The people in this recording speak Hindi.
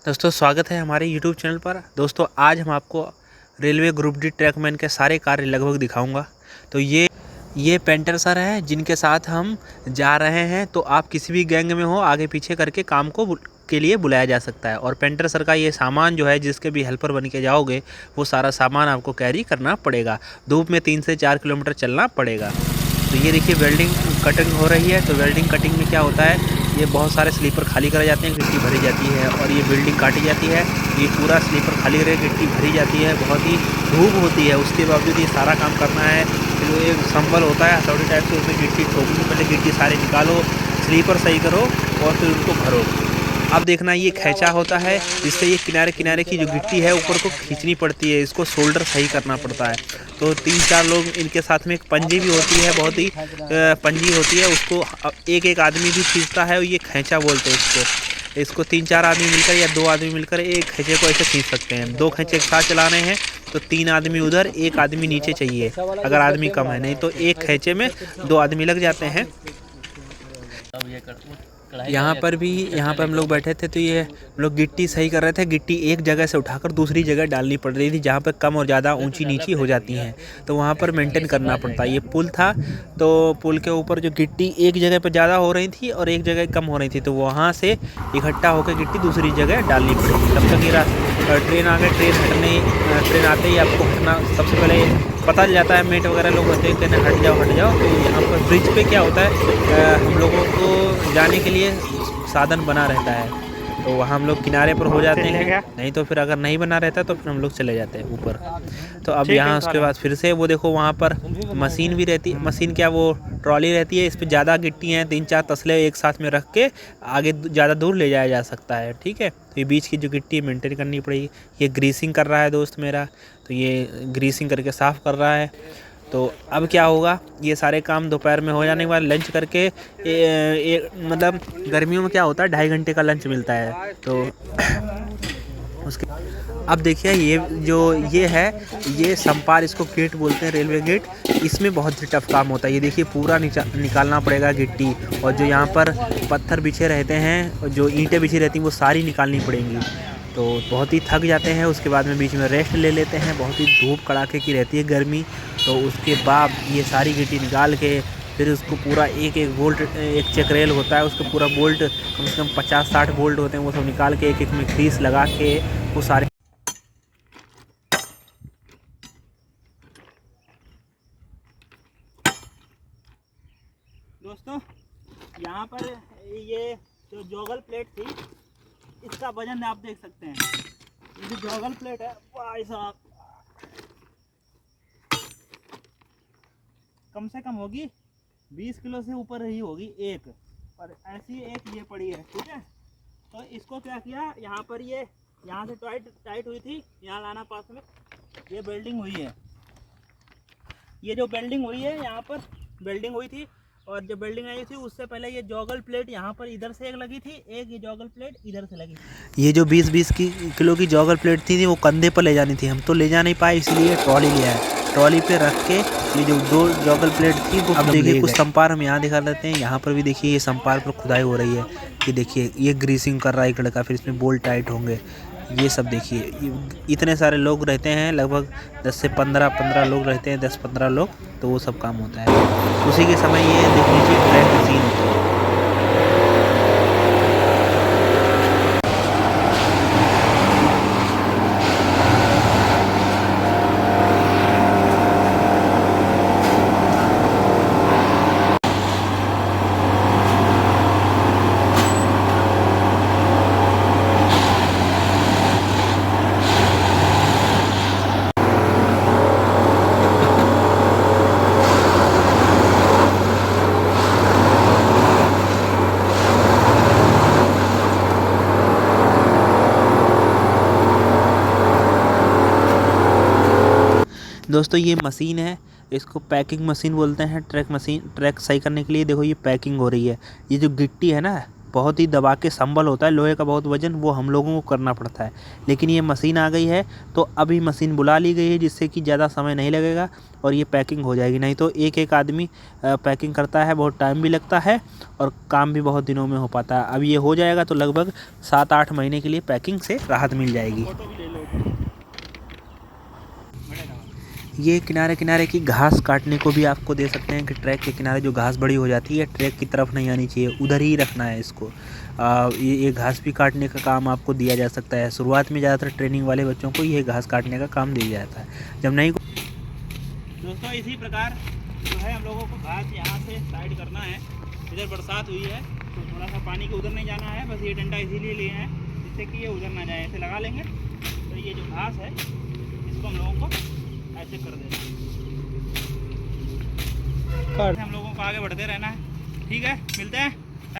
दोस्तों स्वागत है हमारे YouTube चैनल पर। दोस्तों आज हम आपको रेलवे ग्रुप डी ट्रैकमैन के सारे कार्य लगभग दिखाऊंगा। तो ये पेंटर सर हैं जिनके साथ हम जा रहे हैं। तो आप किसी भी गैंग में हो आगे पीछे करके काम को के लिए बुलाया जा सकता है। और पेंटर सर का ये सामान जो है जिसके भी हेल्पर बन के जाओगे वो सारा सामान आपको कैरी करना पड़ेगा। धूप में 3 से 4 किलोमीटर चलना पड़ेगा। तो ये देखिए वेल्डिंग कटिंग हो रही है। तो वेल्डिंग कटिंग में क्या होता है, ये बहुत सारे स्लीपर खाली कराए जाते हैं, गिट्टी भरी जाती है और ये बिल्डिंग काटी जाती है। ये पूरा स्लीपर खाली करे, गिट्टी भरी जाती है। बहुत ही धूप होती है, उसके बावजूद ये सारा काम करना है। फिर एक संबल होता है हथौड़ी टाइप से, उसमें गिट्टी ठोकनी, पहले गिट्टी सारी निकालो, स्लीपर सही करो और फिर उनको भरो। अब देखना ये खैंचा होता है जिससे ये किनारे किनारे की जो गिट्टी है ऊपर को खींचनी पड़ती है, इसको शोल्डर सही करना पड़ता है। तो 3-4 लोग इनके साथ में, एक पंजी भी होती है, बहुत ही पंजी होती है, उसको एक एक आदमी भी खींचता है। ये खैंचा बोलते हैं इसको 3-4 आदमी मिलकर या 2 आदमी मिलकर एक खैंचे को ऐसे खींच सकते हैं। 2 खैंचे एक साथ चलाने हैं तो 3 आदमी उधर, 1 आदमी नीचे चाहिए अगर आदमी कम है, नहीं तो एक खैंचे में 2 आदमी लग जाते हैं। यहाँ पर हम लोग बैठे थे तो ये लोग गिट्टी सही कर रहे थे। गिट्टी एक जगह से उठाकर दूसरी जगह डालनी पड़ रही थी जहाँ पर कम और ज़्यादा ऊंची नीची हो जाती हैं, तो वहाँ पर मेंटेन करना पड़ता है। ये पुल था तो पुल के ऊपर जो गिट्टी एक जगह पर ज़्यादा हो रही थी और एक जगह कम हो रही थी, तो वहाँ से इकट्ठा होकर गिट्टी दूसरी जगह डालनी पड़ेगी। तब तक ये ट्रेन आ गई। ट्रेन आते ही आपको हटना, सबसे पहले पता चल जाता है, मेट वगैरह लोग होते हैं कहते हैं हट जाओ। तो यहाँ पर ब्रिज पे क्या होता है, हम लोगों को जाने के लिए साधन बना रहता है, तो वहाँ हम लोग किनारे पर हो जाते हैं। नहीं तो फिर अगर नहीं बना रहता तो फिर हम लोग चले जाते हैं ऊपर। तो अब यहाँ उसके बाद फिर से वो देखो वहाँ पर मशीन भी रहती है, मशीन क्या वो ट्रॉली रहती है, इस पर ज़्यादा गिट्टी हैं, 3-4 तसले एक साथ में रख के आगे ज़्यादा दूर ले जाया जा सकता है। ठीक है, तो ये बीच की जो गिट्टी है मेंटेन करनी पड़ेगी। ये ग्रीसिंग कर रहा है दोस्त मेरा, तो ये ग्रीसिंग करके साफ़ कर रहा है। तो अब क्या होगा, ये सारे काम दोपहर में हो जाने के बाद लंच करके मतलब गर्मियों में क्या होता है 2.5 घंटे का लंच मिलता है। तो उसके अब देखिए ये संपार, इसको गेट बोलते हैं, रेलवे गेट। इसमें बहुत ही टफ काम होता है। ये देखिए पूरा निकालना पड़ेगा गिट्टी, और जो यहाँ पर पत्थर बिछे रहते हैं और जो ईंटें बिछी रहती हैं वो सारी निकालनी पड़ेंगी। तो बहुत ही थक जाते हैं, उसके बाद में बीच में रेस्ट ले लेते हैं। बहुत ही धूप कड़ाके की रहती है गर्मी, तो उसके बाद ये सारी गिट्टी निकाल के फिर उसको पूरा एक बोल्ट, एक चक्रेल होता है, उसको पूरा बोल्ट कम से कम 50-60 बोल्ट होते हैं, वो सब निकाल के एक में ग्रीस लगा के वो सारे। दोस्तों यहाँ पर ये जो जॉगल प्लेट थी, इसका वजन आप देख सकते हैं। ये जो जॉगल प्लेट है भाई साहब कम से कम होगी 20 किलो से ऊपर ही होगी एक, और ऐसी एक ये पड़ी है। ठीक है, तो इसको क्या किया, यहाँ पर ये यहाँ से टाइट हुई थी, यहाँ लाना पास में ये वेल्डिंग हुई है। ये जो वेल्डिंग हुई है यहाँ पर वेल्डिंग हुई थी, और जब वेल्डिंग आई थी उससे पहले ये जॉगल प्लेट यहाँ पर इधर से एक लगी थी, एक ये जॉगल प्लेट इधर से लगी। ये जो 20-20 किलो की जॉगल प्लेट थी वो कंधे पर ले जानी थी, हम तो ले जा नहीं पाए, इसलिए ट्रॉली लिया है। ट्रॉली पे रख के ये जो 2 जॉगल प्लेट थी वो, अब देखिए कुछ संपार हम यहाँ दिखा देते हैं। यहाँ पर भी देखिए ये संपार पर खुदाई हो रही है। कि देखिए ये ग्रीसिंग कर रहा है एक लड़का, फिर इसमें बोल्ट टाइट होंगे। ये सब देखिए इतने सारे लोग रहते हैं, लगभग 10 से 15 लोग रहते हैं, 10-15 लोग, तो वो सब काम होता है। उसी के समय ये देख लीजिए ट्रैक मशीन होती है। दोस्तों ये मशीन है, इसको पैकिंग मशीन बोलते हैं। ट्रैक सही करने के लिए देखो ये पैकिंग हो रही है। ये जो गिट्टी है ना, बहुत ही दबा के संबल होता है लोहे का बहुत वजन, वो हम लोगों को करना पड़ता है। लेकिन ये मशीन आ गई है तो अभी मशीन बुला ली गई है जिससे कि ज़्यादा समय नहीं लगेगा और ये पैकिंग हो जाएगी। नहीं तो एक एक आदमी पैकिंग करता है, बहुत टाइम भी लगता है और काम भी बहुत दिनों में हो पाता है। अब ये हो जाएगा तो लगभग 7-8 महीने के लिए पैकिंग से राहत मिल जाएगी। ये किनारे किनारे की घास काटने को भी आपको दे सकते हैं कि ट्रैक के किनारे जो घास बड़ी हो जाती है ट्रैक की तरफ नहीं आनी चाहिए, उधर ही रखना है इसको। ये घास भी काटने का काम आपको दिया जा सकता है। शुरुआत में ज़्यादातर ट्रेनिंग वाले बच्चों को ये घास काटने का काम दिया जाता है। जब नहीं दोस्तों इसी प्रकार जो है हम लोगों को घास यहाँ से साइड करना है। इधर बरसात हुई है तो थोड़ा सा पानी को उधर नहीं जाना है, बस ये डंडा इसीलिए लिए हैं जिससे कि ये उधर ना जाए। ऐसे लगा लेंगे तो ये जो घास है इसको हम लोगों को ऐसे कर देना है। हम लोगों को आगे बढ़ते रहना है। ठीक है, मिलते हैं।